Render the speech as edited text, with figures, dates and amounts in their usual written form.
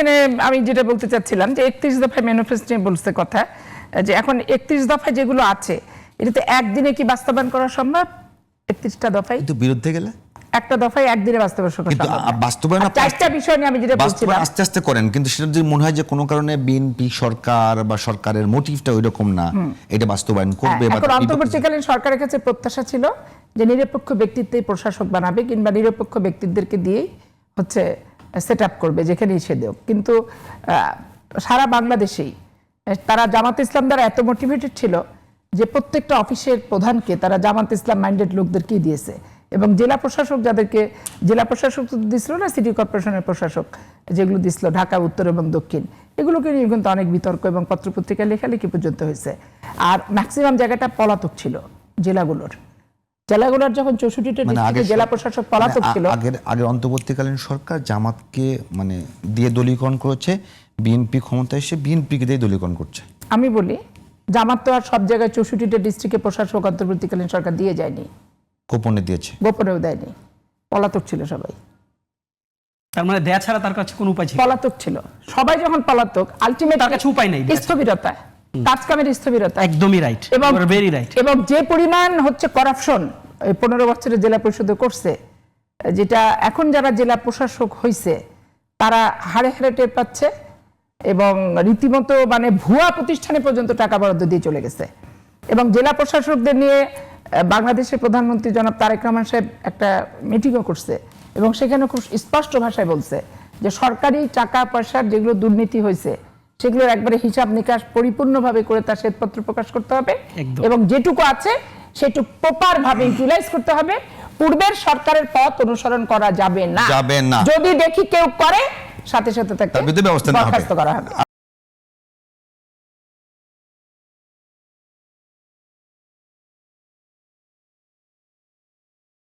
এখানে আমি যেটা বলতে চাচ্ছিলাম যে 31 দফায় ম্যানিফেস্টো নিয়ে বলছে কথা, যে এখন 31 দফায় যেগুলো আছে এটাতে একদিনে কি বাস্তবায়ন করা সম্ভব? 31টা দফায় কিন্তু বিরুদ্ধে গেলে একটা দফায় একদিনে বাস্তবায়ন করা কিন্তু সম্ভব। বাস্তবায়ন আর চারটা বিষয় নিয়ে আমি যেটা বলছিলাম, আস্তে আস্তে করেন, কিন্তু সেটা যদি মনে হয় যে কোনো কারণে বিএনপি সরকার বা সরকারের মোটিভটা ওইরকম না, এটা বাস্তবায়ন করবে। এখন অন্তর্বর্তীকালীন সরকারের কাছে প্রত্যাশা ছিল যে নিরপেক্ষ ব্যক্তিত্বেই প্রশাসক বানাবে কিংবা নিরপেক্ষ ব্যক্তিদেরকে দিয়েই হচ্ছে সেট আপ করবে যেখানেই সে দেব। কিন্তু সারা বাংলাদেশেই তারা জামাত ইসলাম দ্বারা এত মোটিভেটেড ছিল যে প্রত্যেকটা অফিসের প্রধানকে তারা জামাত ইসলাম মাইন্ডেড লোকদেরকেই দিয়েছে, এবং জেলা প্রশাসক যাদেরকে, জেলা প্রশাসক তো দিছিল না, সিটি কর্পোরেশনের প্রশাসক যেগুলো দিছিল ঢাকা উত্তর এবং দক্ষিণ, এগুলোকে নিয়ে কিন্তু অনেক বিতর্ক এবং পত্রপত্রিকা লেখালেখি পর্যন্ত হয়েছে। আর ম্যাক্সিমাম জায়গাটা পলাতক ছিল জেলাগুলোর যখন 64টা ডিস্ট্রিক্টে জেলা প্রশাসক পলাতক ছিল। আগের অন্তর্বর্তীকালীন সরকার জামাতকে মানে দিয়ে দলীয়করণ করেছে, বিএনপি ক্ষমতায় এসে বিএনপিকে দিয়ে দলীয়করণ করছে। আমি বলি জামাত তো আর সব জায়গায় 64টা ডিস্ট্রিক্টে প্রশাসক অন্তর্বর্তীকালীন সরকার দিয়ে যায়নি, গোপনে দিয়েছে, গোপনেও দেয়নি, পলাতক ছিল সবাই। তার মানে দেয়া ছাড়া তার কাছে কোনো উপায় ছিল, পলাতক ছিল সবাই। যখন পলাতক আলটিমেট তার কাছে উপায় নাই, স্থবিরতা, কাজ কামের স্থবিরতা, একদমই রাইট, এবং ভেরি রাইট। এবং যে পরিমাণ হচ্ছে করাপশন 15 বছরে জেলা পরিষদে করছে, যেটা এখন যারা জেলা প্রশাসক হইছে তারা হাড়ে হাড়ে টের পাচ্ছে, এবং রীতিমতো মানে ভুয়া প্রতিষ্ঠানে পর্যন্ত টাকা বরাদ্দ দিয়ে চলে গেছে। এবং জেলা প্রশাসকদের নিয়ে বাংলাদেশের প্রধানমন্ত্রী জনাব তারেক রহমান সাহেব একটা মিটিংও করছে, এবং সেখানে খুব স্পষ্ট ভাষায় বলছে যে সরকারি টাকা পয়সার যেগুলো দুর্নীতি হয়েছে সেগুলোর একবারে হিসাব নিকাশ পরিপূর্ণভাবে করে তার শ্বেতপত্র প্রকাশ করতে হবে, এবং যেটুকু আছে সেটুকু প্রপার ভাবে ইউটিলাইজ করতে হবে। পূর্বের সরকারের পথ অনুসরণ করা যাবে না। যদি দেখি কেউ করে সাথে সাথে তাকে বরখাস্ত করা হবে।